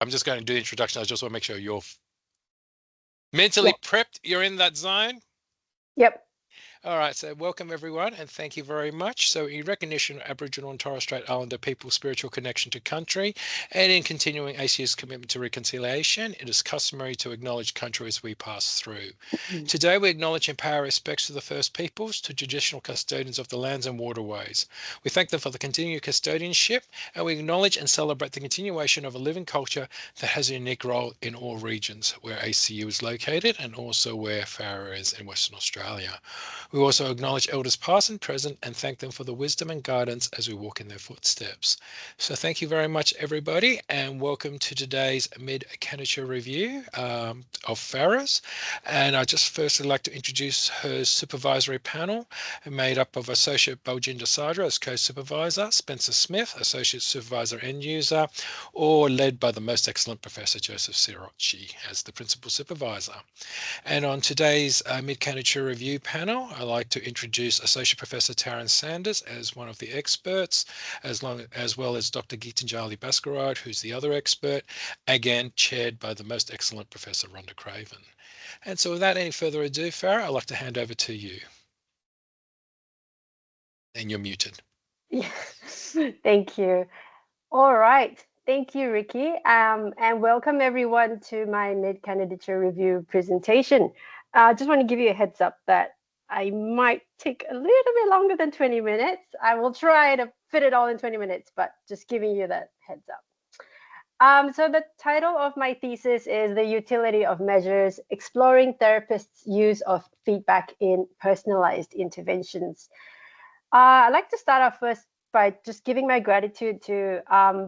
I'm just going to do the introduction. I just want to make sure you're mentally prepped. You're in that zone. Yep. All right, so welcome everyone, and thank you very much. So, in recognition of Aboriginal and Torres Strait Islander people's spiritual connection to country, and in continuing ACA's commitment to reconciliation, it is customary to acknowledge country as we pass through. Today, we acknowledge and pay our respects to the First Peoples, to traditional custodians of the lands and waterways. We thank them for the continued custodianship, and we acknowledge and celebrate the continuation of a living culture that has a unique role in all regions where ACU is located, and also where Farah is in Western Australia. We also acknowledge elders past and present and thank them for the wisdom and guidance as we walk in their footsteps. So thank you very much, everybody, and welcome to today's mid-candidature review of Farah's. And I'd just firstly like to introduce her supervisory panel, made up of Associate Baljinder Sadra as co-supervisor, Spencer Smith, Associate Supervisor End User, or led by the most excellent Professor Joseph Sirocci as the Principal Supervisor. And on today's mid-candidature review panel, I'd like to introduce Associate Professor Taryn Sanders as one of the experts, as well as Dr. Geetanjali Bhaskar, who's the other expert, again chaired by the most excellent Professor Rhonda Craven. And so without any further ado, Farah, I'd like to hand over to you. And you're muted. Yeah. Thank you. All right. Thank you, Ricky. And welcome everyone to my mid-candidature review presentation. I just want to give you a heads up that I might take a little bit longer than 20 minutes. I will try to fit it all in 20 minutes, but just giving you that heads up. So the title of my thesis is The Utility of Measures, Exploring Therapists' Use of Feedback in Personalized Interventions. I'd like to start off first by just giving my gratitude to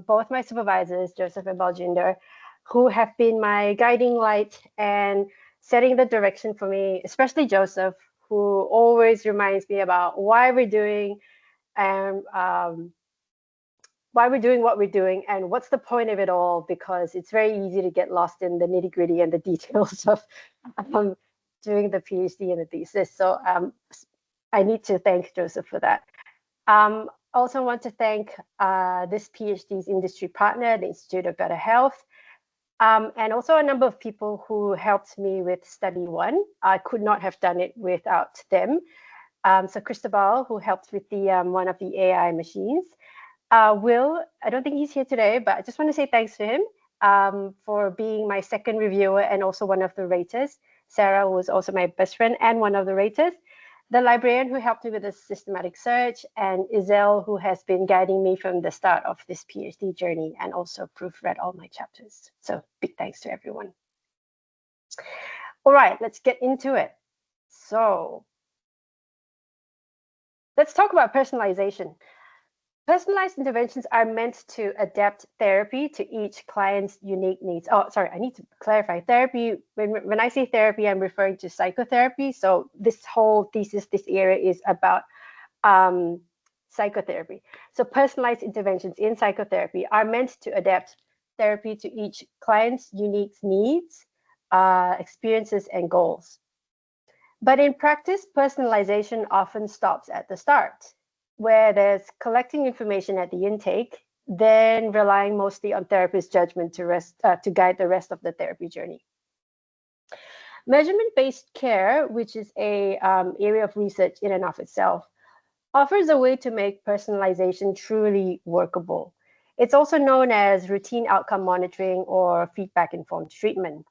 both my supervisors, Joseph and Baljinder, who have been my guiding light and setting the direction for me, especially Joseph, who always reminds me about why we're doing and why we're doing what we're doing and what's the point of it all, because it's very easy to get lost in the nitty gritty and the details of doing the PhD and the thesis. So I need to thank Joseph for that. Also want to thank this PhD's industry partner, the Institute of Better Health, and also a number of people who helped me with study one. I could not have done it without them. So Cristobal, who helped with the one of the AI machines. Will, I don't think he's here today, but I just want to say thanks to him for being my second reviewer and also one of the raters. Sarah was also my best friend and one of the raters. The librarian who helped me with the systematic search, and Isel, who has been guiding me from the start of this PhD journey and also proofread all my chapters. So big thanks to everyone. All right, let's get into it. So let's talk about personalization. Personalized interventions are meant to adapt therapy to each client's unique needs. Oh, sorry, I need to clarify. Therapy, when I say therapy, I'm referring to psychotherapy. So this whole thesis, this area is about psychotherapy. So personalized interventions in psychotherapy are meant to adapt therapy to each client's unique needs, experiences, and goals. But in practice, personalization often stops at the start, where there's collecting information at the intake, then relying mostly on therapist judgment to guide the rest of the therapy journey. Measurement-based care, which is a area of research in and of itself, offers a way to make personalization truly workable. It's also known as routine outcome monitoring or feedback-informed treatment.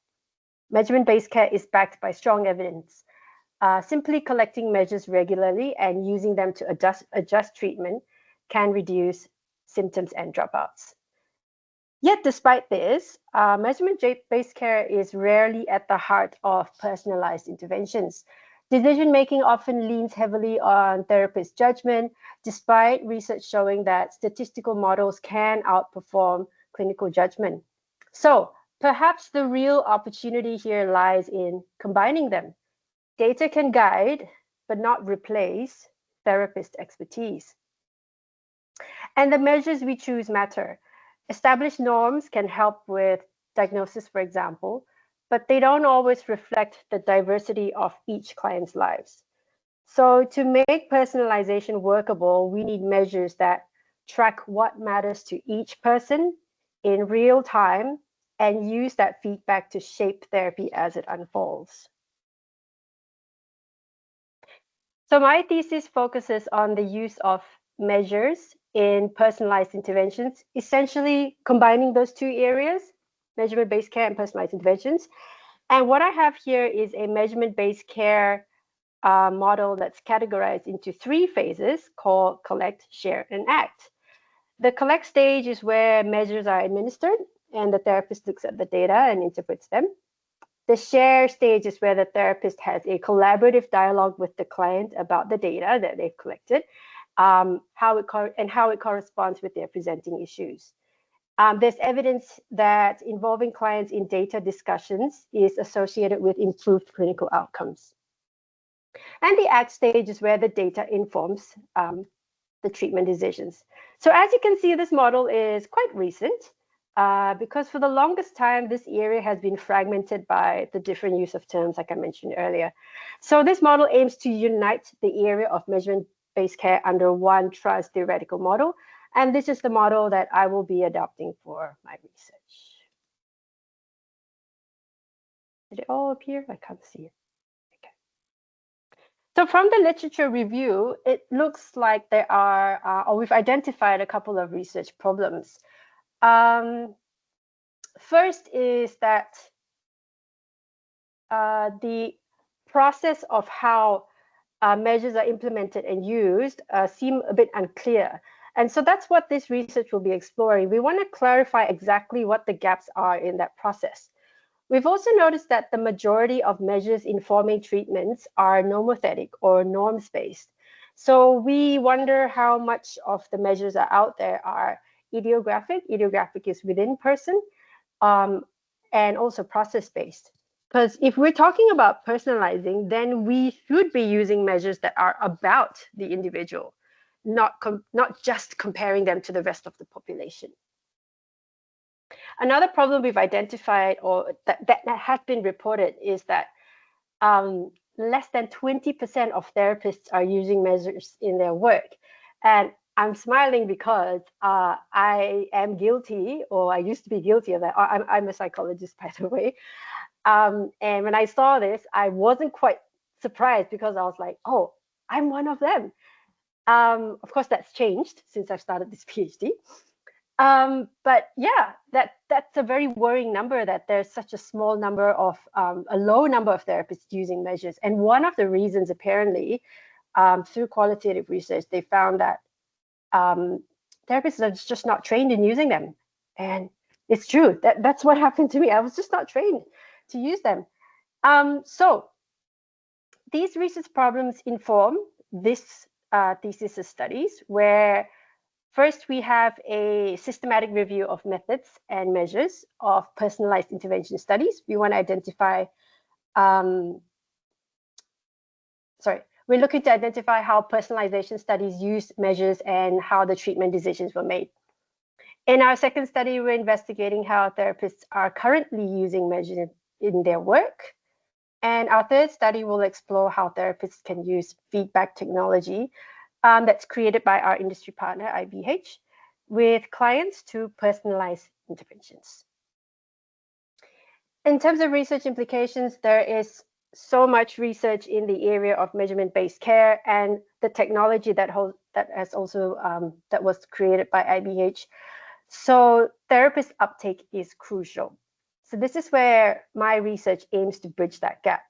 Measurement-based care is backed by strong evidence. Simply collecting measures regularly and using them to adjust treatment can reduce symptoms and dropouts. Yet, despite this, measurement-based care is rarely at the heart of personalized interventions. Decision-making often leans heavily on therapist judgment, despite research showing that statistical models can outperform clinical judgment. So, perhaps the real opportunity here lies in combining them. Data can guide, but not replace, therapist expertise. And the measures we choose matter. Established norms can help with diagnosis, for example, but they don't always reflect the diversity of each client's lives. So to make personalization workable, we need measures that track what matters to each person in real time and use that feedback to shape therapy as it unfolds. So my thesis focuses on the use of measures in personalized interventions, essentially combining those two areas, measurement-based care and personalized interventions. And what I have here is a measurement-based care model that's categorized into 3 phases called collect, share, and act. The collect stage is where measures are administered and the therapist looks at the data and interprets them. The share stage is where the therapist has a collaborative dialogue with the client about the data that they've collected, how it corresponds with their presenting issues. There's evidence that involving clients in data discussions is associated with improved clinical outcomes. And the act stage is where the data informs the treatment decisions. So as you can see, this model is quite recent. Because for the longest time, this area has been fragmented by the different use of terms, like I mentioned earlier. So this model aims to unite the area of measurement-based care under one trust theoretical model. And this is the model that I will be adopting for my research. Did it all appear? I can't see it. Okay. So from the literature review, it looks like there are, or we've identified a couple of research problems. First is that the process of how measures are implemented and used seem a bit unclear. And so that's what this research will be exploring. We want to clarify exactly what the gaps are in that process. We've also noticed that the majority of measures informing treatments are normothetic or norms-based. So we wonder how much of the measures are out there are idiographic. Idiographic is within person, and also process-based. Because if we're talking about personalizing, then we should be using measures that are about the individual, not just comparing them to the rest of the population. Another problem we've identified, or that has been reported, is that less than 20% of therapists are using measures in their work. And I'm smiling because I am guilty, or I used to be guilty of that. I'm a psychologist, by the way. And when I saw this, I wasn't quite surprised because I was like, oh, I'm one of them. Of course, that's changed since I've started this PhD. But yeah, that's a very worrying number, that there's such a small number of, a low number of therapists using measures. And one of the reasons, apparently, through qualitative research, they found that therapists are just not trained in using them. And it's true, that's what happened to me. I was just not trained to use them. So these research problems inform this thesis studies, where first we have a systematic review of methods and measures of personalized intervention studies. We want to identify, we're looking to identify how personalization studies use measures and how the treatment decisions were made. In our second study, we're investigating how therapists are currently using measures in their work. And our third study will explore how therapists can use feedback technology that's created by our industry partner, IPPE, with clients to personalize interventions. In terms of research implications, there is so much research in the area of measurement-based care, and the technology that was created by IPPE. So therapist uptake is crucial. So this is where my research aims to bridge that gap.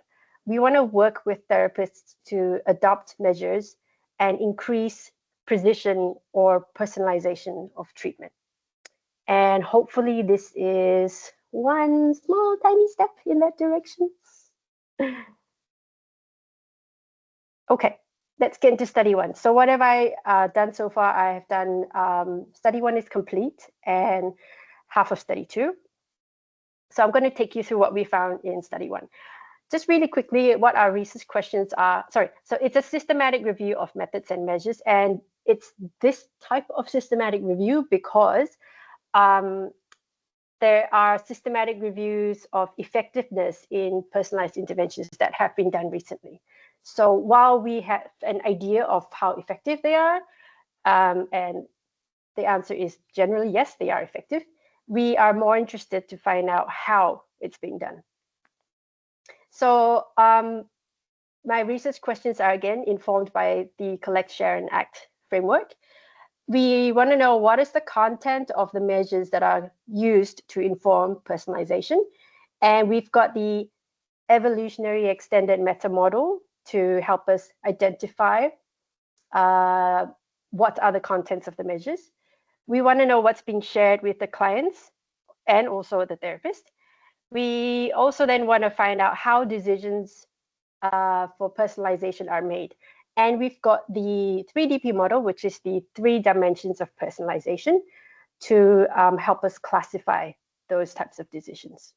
We want to work with therapists to adopt measures and increase precision or personalization of treatment. And hopefully this is one small tiny step in that direction. Okay, let's get into study one. So what have I done so far? I have done, study one is complete and half of study two. So I'm going to take you through what we found in study one. Just really quickly, what our research questions are. So it's a systematic review of methods and measures, and it's this type of systematic review because there are systematic reviews of effectiveness in personalized interventions that have been done recently. So while we have an idea of how effective they are, and the answer is generally yes, they are effective, we are more interested to find out how it's being done. So my research questions are again informed by the Collect, Share, and Act framework. We want to know what is the content of the measures that are used to inform personalization. And we've got the evolutionary extended meta model to help us identify what are the contents of the measures. We want to know what's being shared with the clients and also the therapist. We also then want to find out how decisions for personalization are made. And we've got the 3DP model, which is the 3 dimensions of personalization, to help us classify those types of decisions.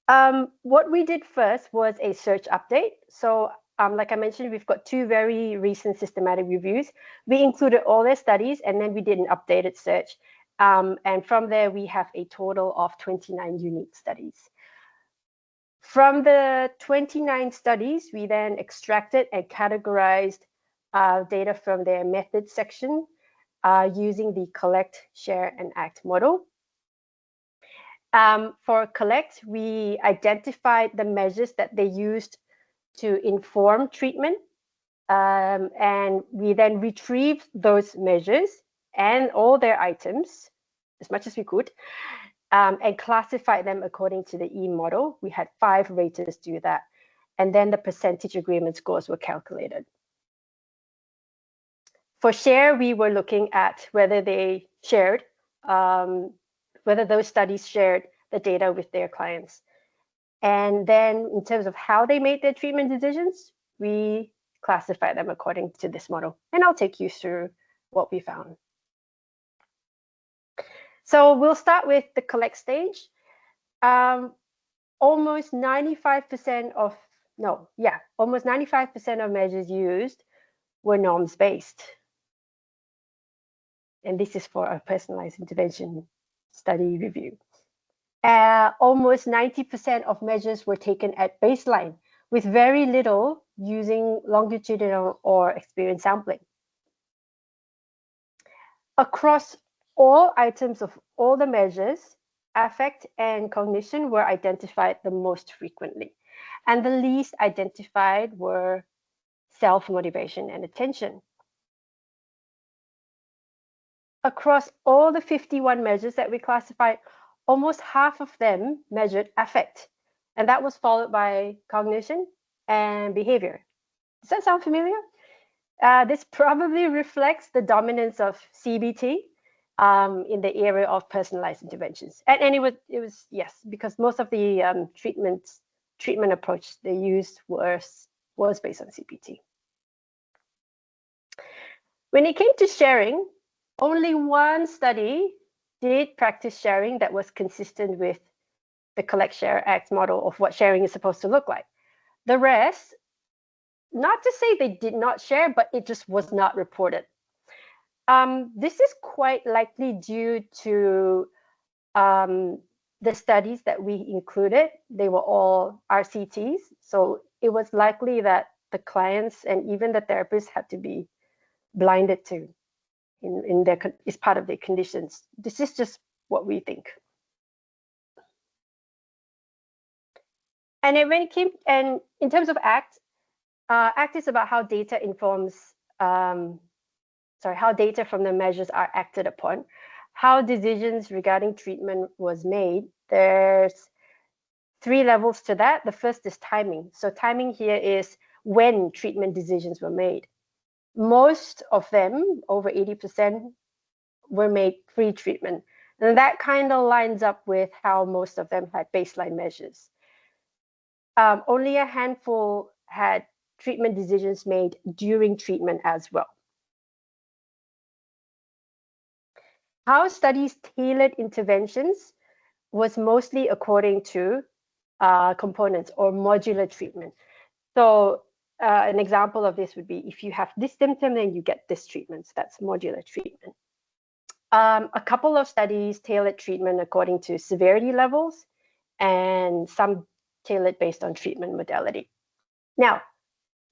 What we did first was a search update. So like I mentioned, we've got 2 very recent systematic reviews. We included all their studies, and then we did an updated search. And from there, we have a total of 29 unique studies. From the 29 studies, we then extracted and categorized data from their methods section using the Collect, Share, and Act model. For Collect, we identified the measures that they used to inform treatment, and we then retrieved those measures and all their items as much as we could, and classified them according to the E model. We had 5 raters do that, and then the percentage agreement scores were calculated. For Share, we were looking at whether they shared, whether those studies shared the data with their clients. And then in terms of how they made their treatment decisions, we classify them according to this model. And I'll take you through what we found. So we'll start with the Collect stage. Almost 95% of measures used were norms-based. And this is for a personalized intervention study review. Almost 90% of measures were taken at baseline, with very little using longitudinal or experience sampling. Across all items of all the measures, affect and cognition were identified the most frequently, and the least identified were self-motivation and attention. Across all the 51 measures that we classified, almost half of them measured affect, and that was followed by cognition and behavior. Does that sound familiar? This probably reflects the dominance of CBT in the area of personalized interventions. And it was yes, because most of the treatment approach they used was based on CBT. When it came to sharing, only 1 study did practice sharing that was consistent with the Collect, Share, Act model of what sharing is supposed to look like. The rest, not to say they did not share, but it just was not reported. This is quite likely due to the studies that we included. They were all RCTs, so it was likely that the clients and even the therapists had to be blinded to is part of their conditions. This is just what we think. And in terms of ACT, ACT is about how data informs, how data from the measures are acted upon, how decisions regarding treatment was made. There's 3 levels to that. The first is timing. So timing here is when treatment decisions were made. Most of them, over 80%, were made pre-treatment. And that kind of lines up with how most of them had baseline measures. Only a handful had treatment decisions made during treatment as well. How studies tailored interventions was mostly according to components or modular treatment. So an example of this would be if you have this symptom, then you get this treatment. So that's modular treatment. A couple of studies tailored treatment according to severity levels, and some tailored based on treatment modality. Now,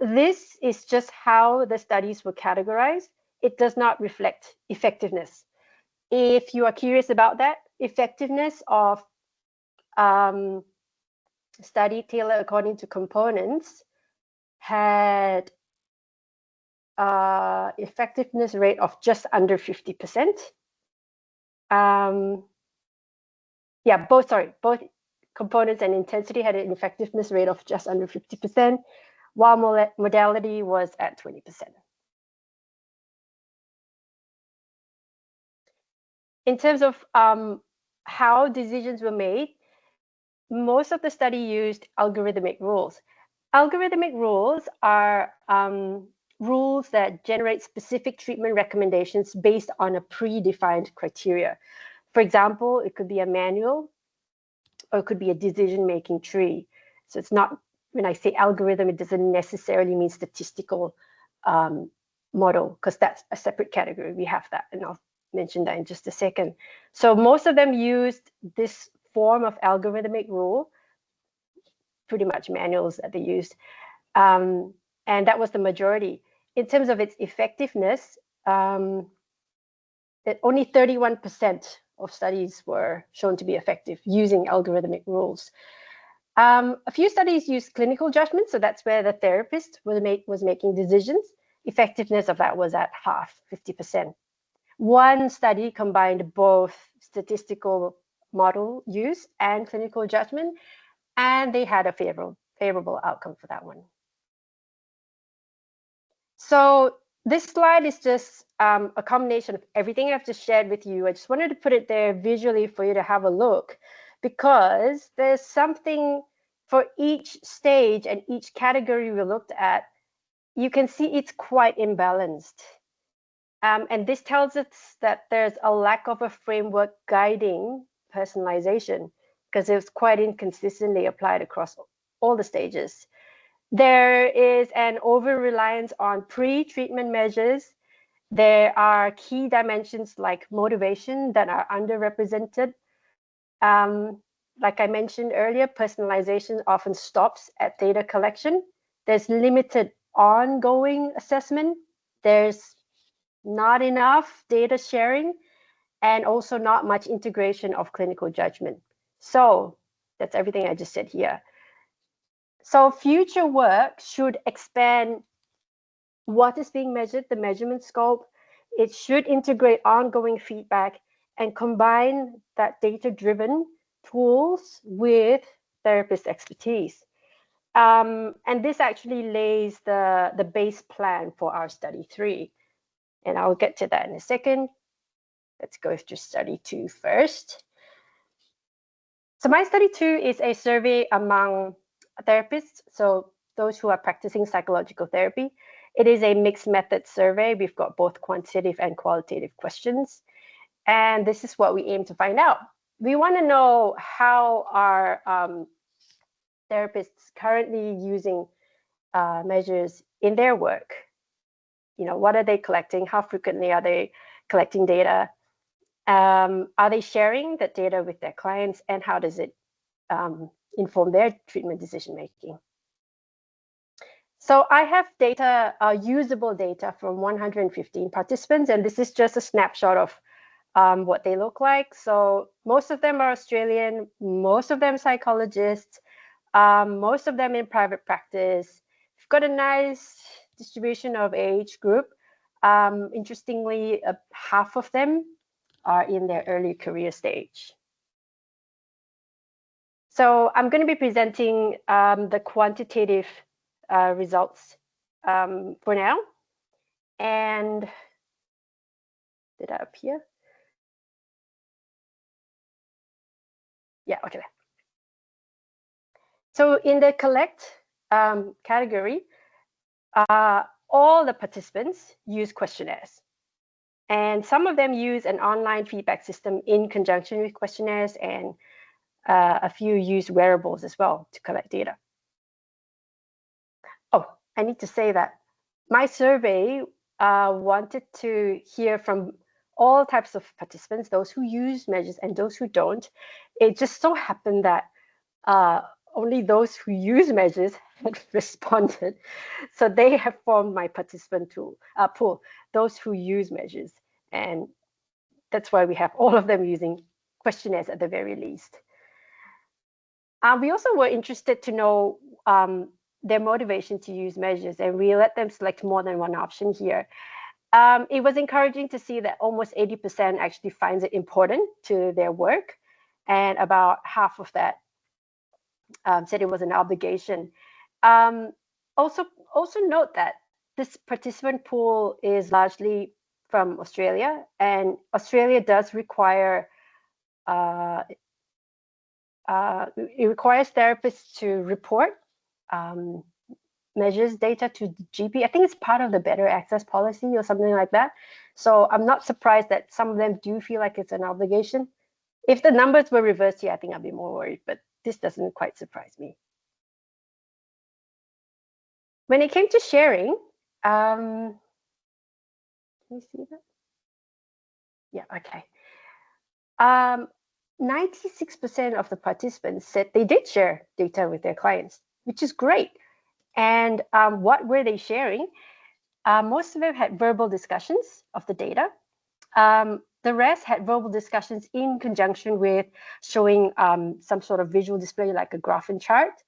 this is just how the studies were categorized. It does not reflect effectiveness. if you are curious about that, effectiveness of study tailored according to components had effectiveness rate of just under 50%. Yeah, both components and intensity had an effectiveness rate of just under 50%, while modality was at 20%. In terms of how decisions were made, most of the study used algorithmic rules. Algorithmic rules are rules that generate specific treatment recommendations based on a predefined criteria. For example, it could be a manual or it could be a decision-making tree. So it's not, when I say algorithm, it doesn't necessarily mean statistical model, because that's a separate category. We have that, and I'll mention that in just a second. So most of them used this form of algorithmic rule, pretty much manuals that they used. And that was the majority. In terms of its effectiveness, that only 31% of studies were shown to be effective using algorithmic rules. A few studies used clinical judgment, so that's where the therapist was making decisions. Effectiveness of that was at half, 50%. One study combined both statistical model use and clinical judgment, and they had a favorable outcome for that one. So this slide is just a combination of everything I've just shared with you. I just wanted to put it there visually for you to have a look, because there's something for each stage and each category we looked at. You can see it's quite imbalanced. And this tells us that there's a lack of a framework guiding personalization, because it was quite inconsistently applied across all the stages. There is an over-reliance on pre-treatment measures. There are key dimensions like motivation that are underrepresented. Like I mentioned earlier, personalization often stops at data collection. There's limited ongoing assessment. There's not enough data sharing, and also not much integration of clinical judgment. So that's everything I just said here. So future work should expand what is being measured, the measurement scope. It should integrate ongoing feedback and combine that data-driven tools with therapist expertise. And this actually lays the base plan for our study 3. And I'll get to that in a second. Let's go through study 2 first. So my study 2 is a survey among therapists, so those who are practicing psychological therapy. It is a mixed method survey. We've got both quantitative and qualitative questions. And this is what we aim to find out. We want to know how are therapists currently using measures in their work. You know, what are they collecting? How frequently are they collecting data? Are they sharing that data with their clients? And how does it inform their treatment decision making? So I have data, usable data from 115 participants, and this is just a snapshot of what they look like. So most of them are Australian, most of them psychologists, most of them in private practice. We've got a nice distribution of age group. Interestingly, half of them are in their early career stage. So I'm going to be presenting the quantitative results for now. And did that appear? Yeah, okay. So in the collect category, all the participants use questionnaires. And some of them use an online feedback system in conjunction with questionnaires, and a few use wearables as well to collect data. Oh, I need to say that my survey wanted to hear from all types of participants, those who use measures and those who don't. It just so happened that only those who use measures had responded. So they have formed my participant pool, those who use measures. And that's why we have all of them using questionnaires at the very least. We also were interested to know their motivation to use measures, and we let them select more than one option here. It was encouraging to see that almost 80% actually finds it important to their work, and about half of that said it was an obligation. Also note that this participant pool is largely from Australia, and Australia does require it requires therapists to report measures data to the GP. I think it's part of the better access policy or something like that. So I'm not surprised that some of them do feel like it's an obligation. If the numbers were reversed here, I think I'd be more worried, but this doesn't quite surprise me. When it came to sharing, can you see that? Yeah, okay. 96% of the participants said they did share data with their clients, which is great. And what were they sharing? Most of them had verbal discussions of the data. The rest had verbal discussions in conjunction with showing some sort of visual display, like a graph and chart,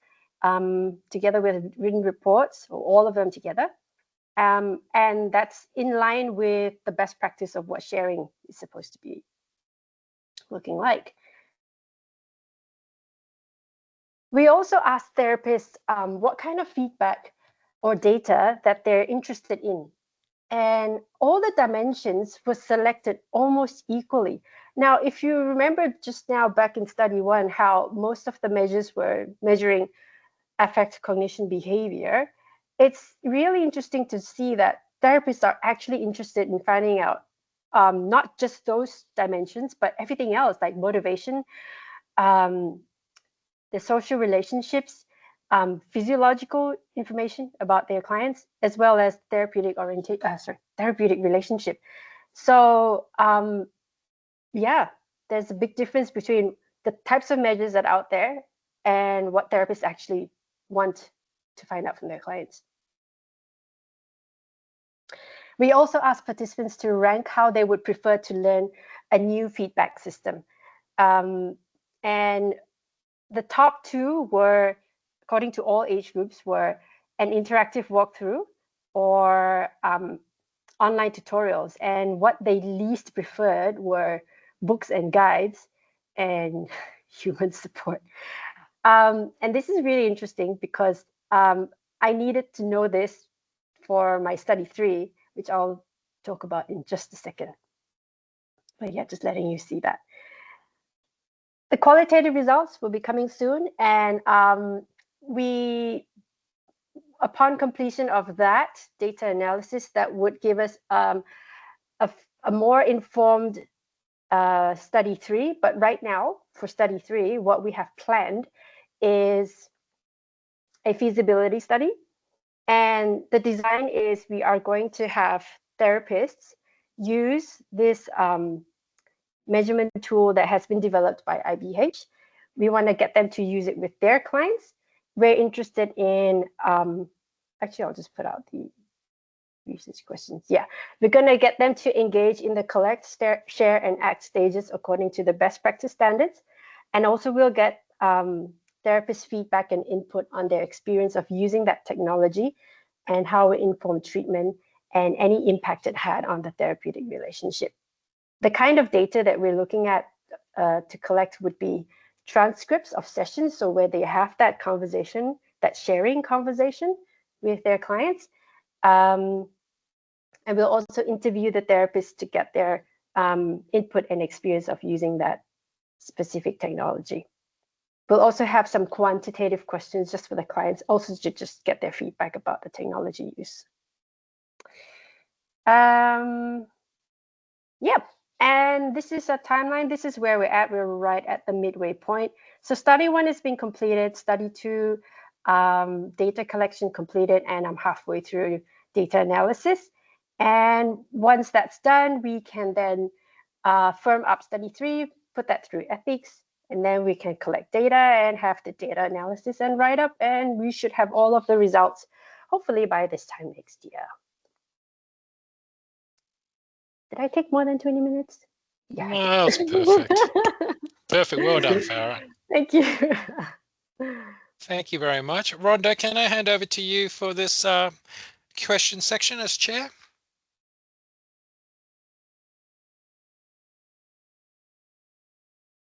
together with written reports, or all of them together. And that's in line with the best practice of what sharing is supposed to be looking like. We also asked therapists what kind of feedback or data that they're interested in. And all the dimensions were selected almost equally. Now, if you remember just now back in study 1, how most of the measures were measuring affect cognition behavior, it's really interesting to see that therapists are actually interested in finding out not just those dimensions, but everything else, like motivation, the social relationships, physiological information about their clients, as well as therapeutic relationship. So yeah, there's a big difference between the types of measures that are out there and what therapists actually want to find out from their clients. We also asked participants to rank how they would prefer to learn a new feedback system. And the top 2 were, according to all age groups, were an interactive walkthrough or online tutorials. And what they least preferred were books and guides and human support. And this is really interesting because I needed to know this for my study 3, which I'll talk about in just a second. But yeah, just letting you see that. The qualitative results will be coming soon, and upon completion of that data analysis, that would give us a more informed study 3. But right now, for study 3, what we have planned is a feasibility study. And the design is we are going to have therapists use this measurement tool that has been developed by IBH. We want to get them to use it with their clients. We're interested in, actually, I'll just put out the research questions. Yeah, we're going to get them to engage in the collect, share, and act stages according to the best practice standards. And also we'll get therapist feedback and input on their experience of using that technology and how it informed treatment and any impact it had on the therapeutic relationship. The kind of data that we're looking at to collect would be transcripts of sessions, so where they have that conversation, that sharing conversation with their clients. And we'll also interview the therapists to get their input and experience of using that specific technology. We'll also have some quantitative questions just for the clients, also to just get their feedback about the technology use. Yep. And this is a timeline. This is where we're at. We're right at the midway point. So study 1 has been completed. Study 2, data collection completed, and I'm halfway through data analysis. And once that's done, we can then firm up study 3, put that through ethics, and then we can collect data and have the data analysis and write up, and we should have all of the results hopefully by this time next year. Did I take more than 20 minutes? Yeah. No, that was perfect. Perfect. Well done, Farah. Thank you. Thank you very much. Rhonda, can I hand over to you for this question section as chair?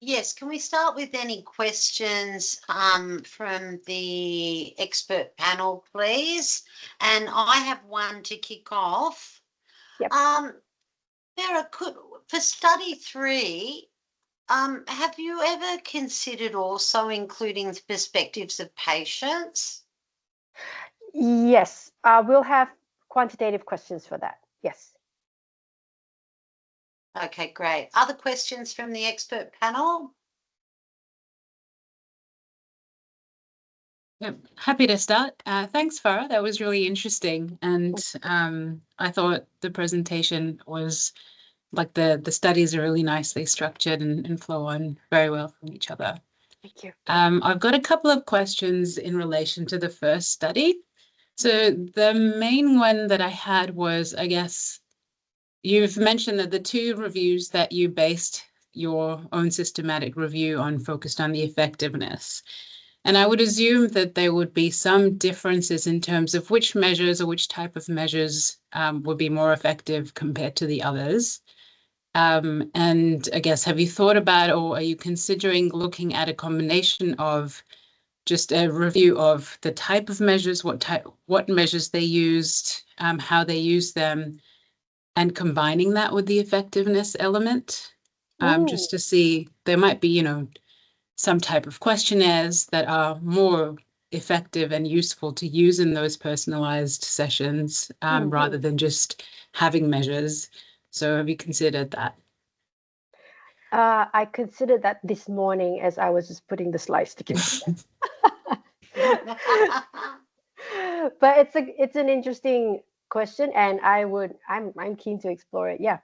Yes, can we start with any questions from the expert panel, please? And I have one to kick off. Yep. Farah, for study 3, have you ever considered also including the perspectives of patients? Yes, we'll have quantitative questions for that. Yes. Okay, great. Other questions from the expert panel? Yep. Happy to start. Thanks, Farah. That was really interesting. And I thought the presentation was like the studies are really nicely structured and flow on very well from each other. Thank you. I've got a couple of questions in relation to the first study. So the main one that I had was, I guess, you've mentioned that the 2 reviews that you based your own systematic review on focused on the effectiveness. And I would assume that there would be some differences in terms of which measures or which type of measures would be more effective compared to the others. And I guess, have you thought about, or are you considering looking at a combination of just a review of the type of measures, what measures they used, how they used them, and combining that with the effectiveness element, just to see, there might be, some type of questionnaires that are more effective and useful to use in those personalized sessions, rather than just having measures. So have you considered that? I considered that this morning as I was just putting the slides together. But it's an interesting question, and I'm keen to explore it. Yeah,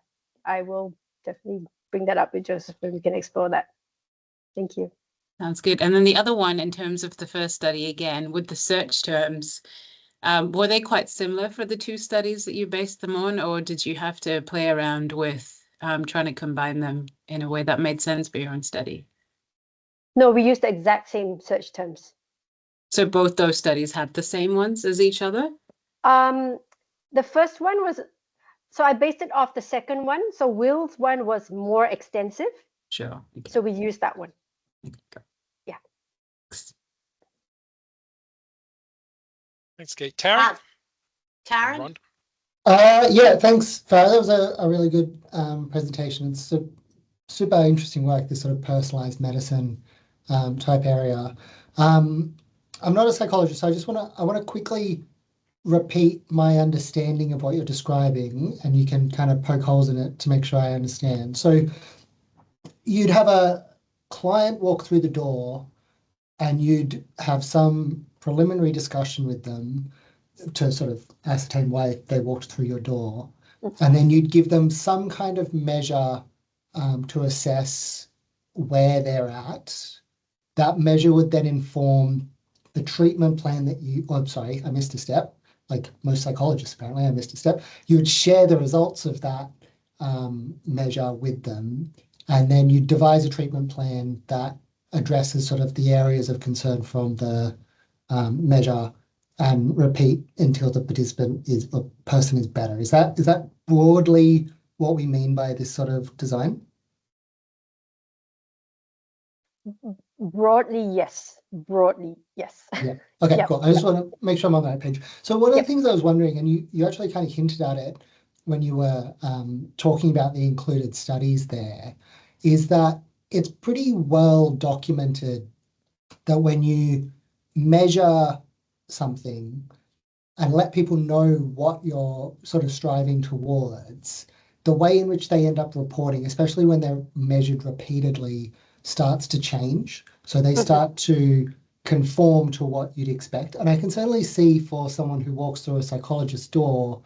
I will definitely bring that up with Joseph and we can explore that. Thank you. Sounds good. And then the other one, in terms of the first study, again, with the search terms, were they quite similar for the 2 studies that you based them on, or did you have to play around with trying to combine them in a way that made sense for your own study? No, we used the exact same search terms. So both those studies had the same ones as each other? The first one was, so I based it off the second one. So Will's one was more extensive. Sure. Okay. So we used that one. Okay. Yeah. Thanks, Kate. Taryn? Taryn? Yeah, thanks, Farah. That was a really good presentation. It's a super interesting work, this sort of personalized medicine type area. I'm not a psychologist, so I want to quickly repeat my understanding of what you're describing, and you can kind of poke holes in it to make sure I understand. So you'd have a client walk through the door and you'd have some preliminary discussion with them to sort of ascertain why they walked through your door. And then you'd give them some kind of measure to assess where they're at. That measure would then inform the treatment plan that I'm sorry, I missed a step. Like most psychologists, apparently, I missed a step. You would share the results of that measure with them, and then you devise a treatment plan that addresses sort of the areas of concern from the measure, and repeat until the person is better. Is that broadly what we mean by this sort of design? Broadly, yes. Yeah. Okay, Yep. cool. I just want to make sure I'm on the right page. So one of the Yep. things I was wondering, and you actually kind of hinted at it when you were talking about the included studies there, is that it's pretty well documented that when you measure something and let people know what you're sort of striving towards, the way in which they end up reporting, especially when they're measured repeatedly, starts to change. So they start to conform to what you'd expect. And I can certainly see for someone who walks through a psychologist's door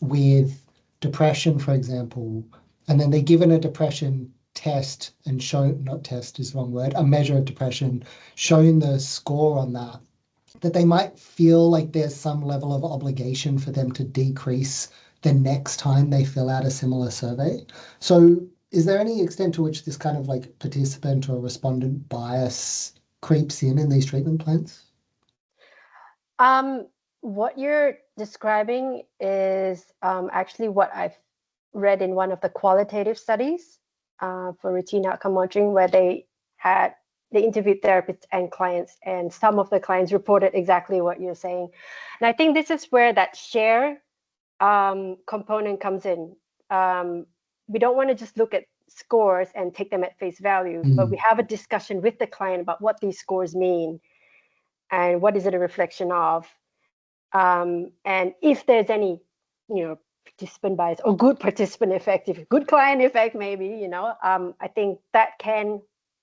with depression, for example, and then they're given a depression test and shown, not test is the wrong word, a measure of depression, shown the score on that, that they might feel like there's some level of obligation for them to decrease the next time they fill out a similar survey. So is there any extent to which this kind of like participant or respondent bias creeps in these treatment plans? What you're describing is actually what I've read in one of the qualitative studies for routine outcome monitoring, where they interviewed therapists and clients, and some of the clients reported exactly what you're saying. And I think this is where that share component comes in. We don't want to just look at scores and take them at face value, but we have a discussion with the client about what these scores mean and what is it a reflection of. And if there's any, participant bias or good participant effect, good client effect, maybe, I think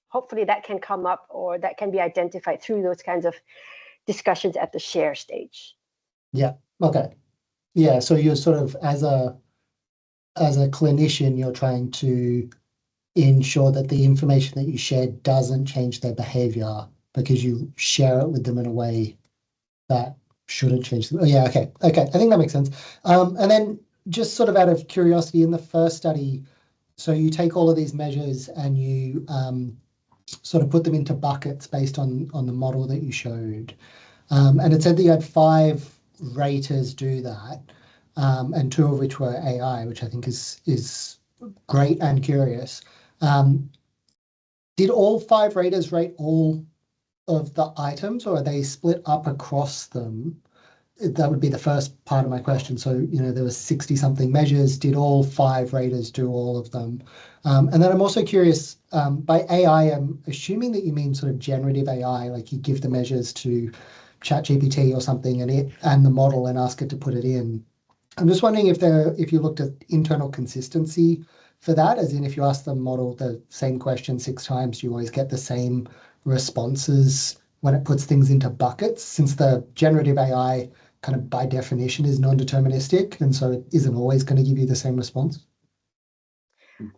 hopefully that can come up, or that can be identified through those kinds of discussions at the share stage. Yeah. Okay. Yeah. So you're sort of, as a clinician, you're trying to ensure that the information that you share doesn't change their behavior because you share it with them in a way that shouldn't change them. Oh, yeah, okay. I think that makes sense. And then just sort of out of curiosity, in the first study, so you take all of these measures and you sort of put them into buckets based on the model that you showed. And it said that you had 5 raters do that, and 2 of which were AI, which I think is great and curious. Did all 5 raters rate all of the items, or are they split up across them? That would be the first part of my question. So, there was 60 something measures. Did all 5 raters do all of them? And then I'm also curious, by AI, I'm assuming that you mean sort of generative AI, like you give the measures to ChatGPT or something and the model and ask it to put it in. I'm just wondering if you looked at internal consistency for that, as in if you ask the model the same question 6 times, you always get the same responses when it puts things into buckets, since the generative AI kind of by definition is non-deterministic, and so it isn't always going to give you the same response.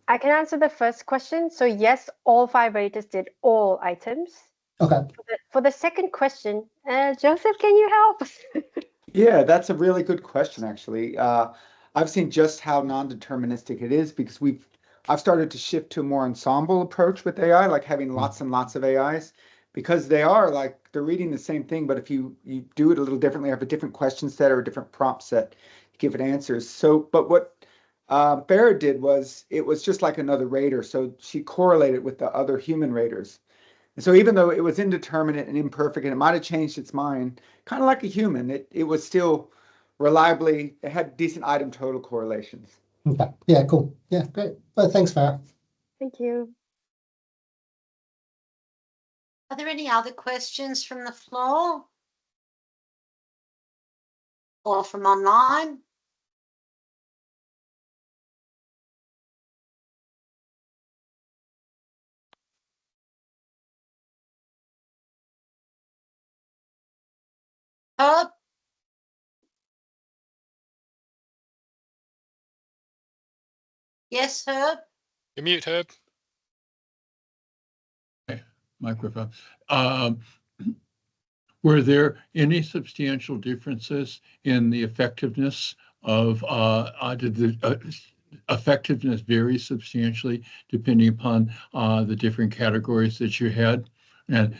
I can answer the first question. So yes, all 5 raters did all items. Okay. For the second question, Joseph, can you help? Yeah, that's a really good question, actually. I've seen just how non-deterministic it is because I've started to shift to a more ensemble approach with AI, like having lots and lots of AIs, because they're reading the same thing, but if you do it a little differently, have a different question set or a different prompt set, you give it answers. So, but what Farah did was, it was just like another rater. So she correlated with the other human raters. And so even though it was indeterminate and imperfect, and it might have changed its mind, kind of like a human, it was still reliably, it had decent item total correlations. Okay. Yeah, cool. Yeah, great. Well, thanks, Farah. Thank you. Are there any other questions from the floor or from online? Herb? Yes, Herb? You're mute, Herb. Microphone. Were there any substantial differences in the effectiveness of, did the effectiveness vary substantially depending upon the different categories that you had? And,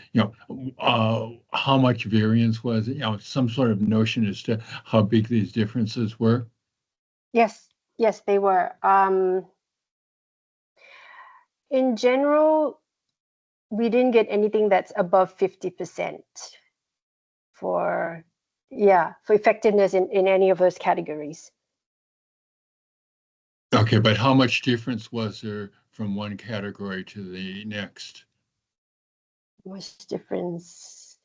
how much variance was it? Some sort of notion as to how big these differences were? Yes, they were. In general, we didn't get anything that's above 50% for effectiveness in any of those categories. Okay, but how much difference was there from one category to the next? Much difference?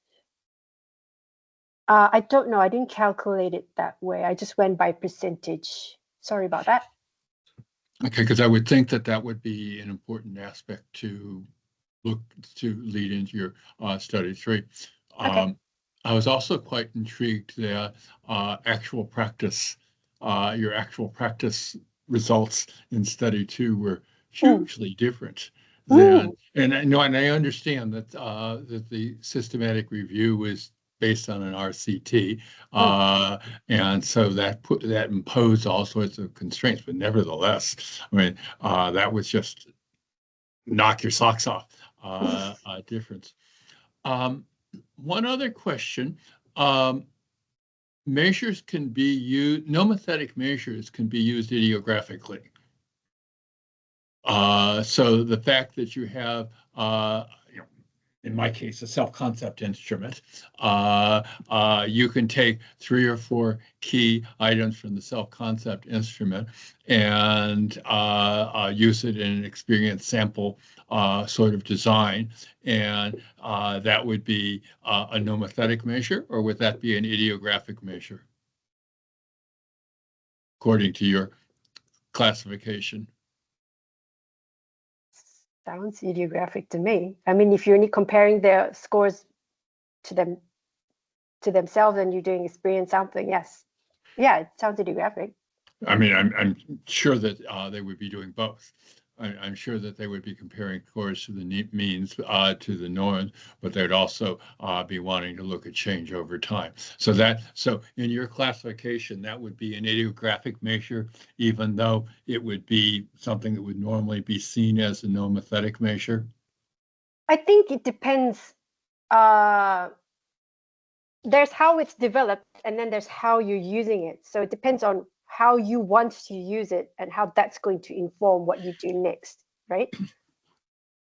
I don't know. I didn't calculate it that way. I just went by percentage. Sorry about that. Okay, because I would think that would be an important aspect to lead into your study 3. Okay. I was also quite intrigued that your actual practice results in study 2 were hugely different than, and I understand that that the systematic review is based on an RCT. And so that imposed all sorts of constraints, but nevertheless, I mean, that was just knock your socks off difference. One other question, measures can be used, nomothetic measures can be used ideographically. So the fact that you have, you know, in my case, a self-concept instrument, you can take 3 or 4 key items from the self-concept instrument and use it in an experience sample sort of design. And that would be a nomothetic measure, or would that be an ideographic measure, according to your classification? Sounds ideographic to me. I mean, if you're only comparing their scores to themselves and you're doing experience sampling, yes. Yeah, it sounds ideographic. I mean, I'm sure that they would be doing both. I'm sure that they would be comparing scores to the means, to the norms, but they'd also be wanting to look at change over time. So in your classification, that would be an ideographic measure, even though it would be something that would normally be seen as a nomothetic measure. I think it depends. There's how it's developed, and then there's how you're using it. So it depends on how you want to use it and how that's going to inform what you do next, right?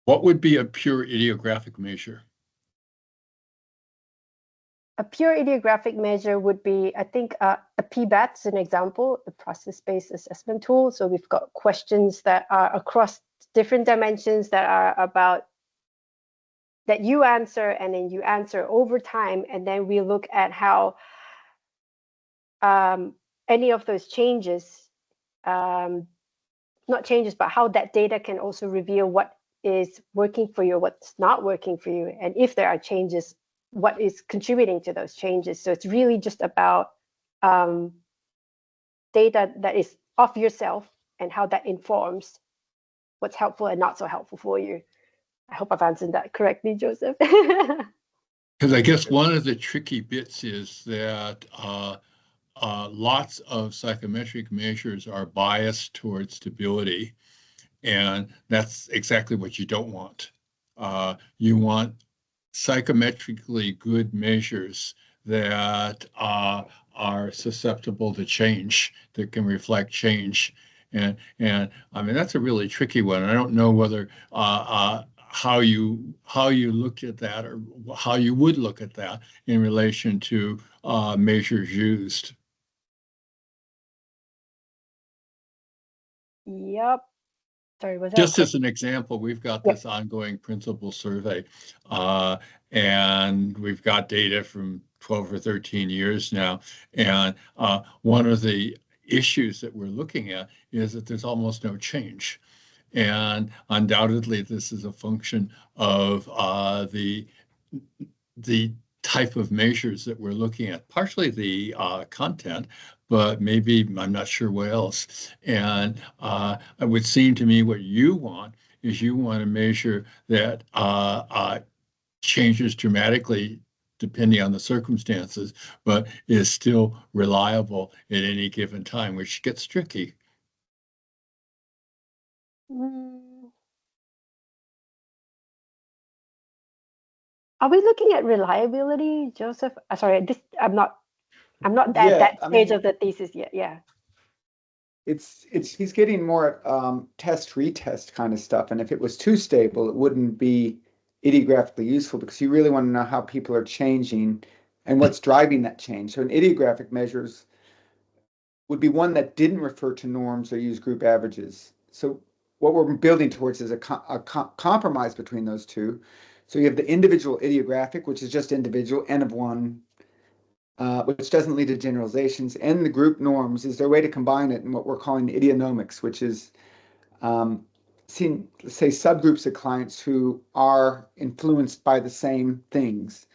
What would be a pure ideographic measure? A pure ideographic measure would be, I think, a PBAT is an example, a process-based assessment tool. So we've got questions that are across different dimensions that are about that you answer, and then you answer over time, and then we look at how any of those changes, not changes, but how that data can also reveal what is working for you, what's not working for you, and if there are changes, what is contributing to those changes. So it's really just about data that is of yourself and how that informs what's helpful and not so helpful for you. I hope I've answered that correctly, Joseph. Because I guess one of the tricky bits is that lots of psychometric measures are biased towards stability, and that's exactly what you don't want. You want psychometrically good measures that are susceptible to change, that can reflect change. And I mean, that's a really tricky one. I don't know whether how you looked at that, or how you would look at that in relation to measures used. Yep. Sorry, was that Just as an example, we've got this ongoing principal survey, and we've got data from 12 or 13 years now. And one of the issues that we're looking at is that there's almost no change. And undoubtedly, this is a function of the type of measures that we're looking at, partially the content, but maybe I'm not sure what else. And it would seem to me what you want is you want to measure that changes dramatically depending on the circumstances, but is still reliable at any given time, which gets tricky. Are we looking at reliability, Joseph? Sorry, I'm not at that stage of the thesis yet. Yeah. He's getting more test retest kind of stuff, and if it was too stable, it wouldn't be ideographically useful, because you really want to know how people are changing and what's driving that change. So an ideographic measures would be one that didn't refer to norms or use group averages. So what we're building towards is a compromise between those two. So you have the individual ideographic, which is just individual, N of 1, which doesn't lead to generalizations, and the group norms is their way to combine it in what we're calling idionomics, which is seeing, say, subgroups of clients who are influenced by the same things.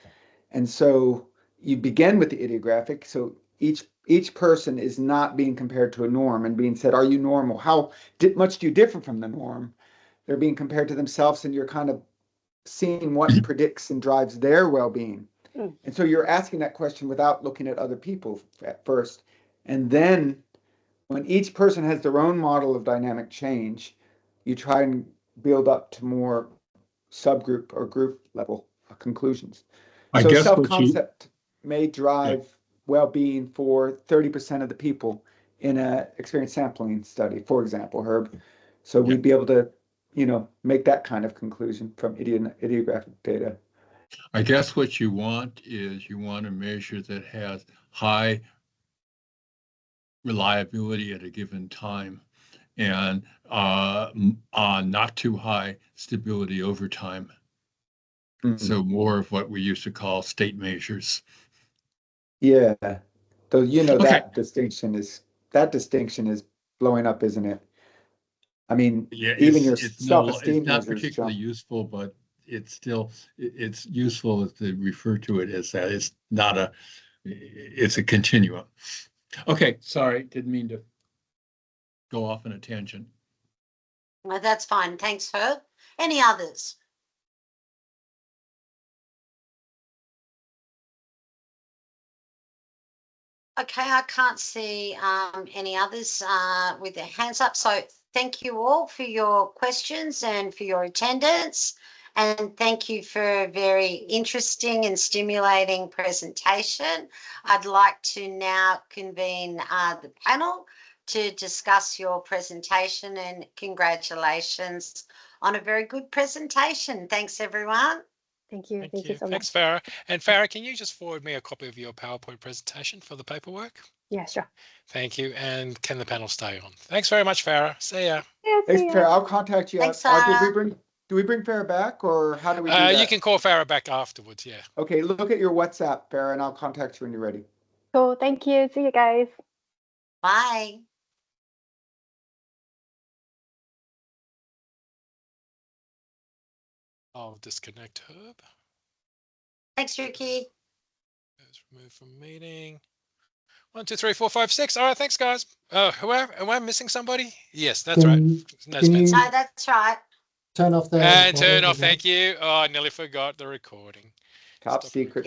And so you begin with the ideographic. So each person is not being compared to a norm and being said, are you normal? How much do you differ from the norm? They're being compared to themselves, and you're kind of seeing what predicts and drives their well-being. Mm. And so you're asking that question without looking at other people at first. And then when each person has their own model of dynamic change, you try and build up to more subgroup or group level conclusions. I So guess what you, self-concept may drive well-being for 30% of the people in a experience sampling study, for example, Herb. So Yeah. we'd be able to, make that kind of conclusion from idiographic data. I guess what you want is you want a measure that has high reliability at a given time and not too high stability over time. So more of what we used to call state measures. Yeah. So Okay. that distinction is blowing up, isn't it? I mean, Yeah, even your it's self-esteem not measures particularly jump. useful, but it's still it's useful to refer to it as that. It's not a it's a continuum. Okay, sorry, didn't mean to go off on a tangent. Well, that's fine. Thanks, Herb. Any others? Okay, I can't see any others with their hands up. So thank you all for your questions and for your attendance. And thank you for a very interesting and stimulating presentation. I'd like to now convene the panel to discuss your presentation, and congratulations on a very good presentation. Thanks, everyone. Thank you. Thank Thank you you. so Thanks, much. Farah. And Farah, can you just forward me a copy of your PowerPoint presentation for the paperwork? Yeah, sure. Thank you. And can the panel stay on? Thanks very much, Farah. See ya. Yeah, Thanks, see ya. Farah. I'll contact you. Thanks, Do Farah. we bring Farah back, or how do we do that? You can call Farah back afterwards. Yeah. Okay, look at your WhatsApp, Farah, and I'll contact you when you're ready. Cool. Thank you. See you guys. Bye. I'll disconnect Herb. Thanks, Ricky. Let's remove from meeting. 1, 2, 3, 4, 5, 6. All right. Thanks, guys. Am I missing somebody? Yes, that's right. No, Can you No, that's right. turn off the and recording turn off. as well? Thank you. Oh, I nearly forgot the recording. Top Stop secret.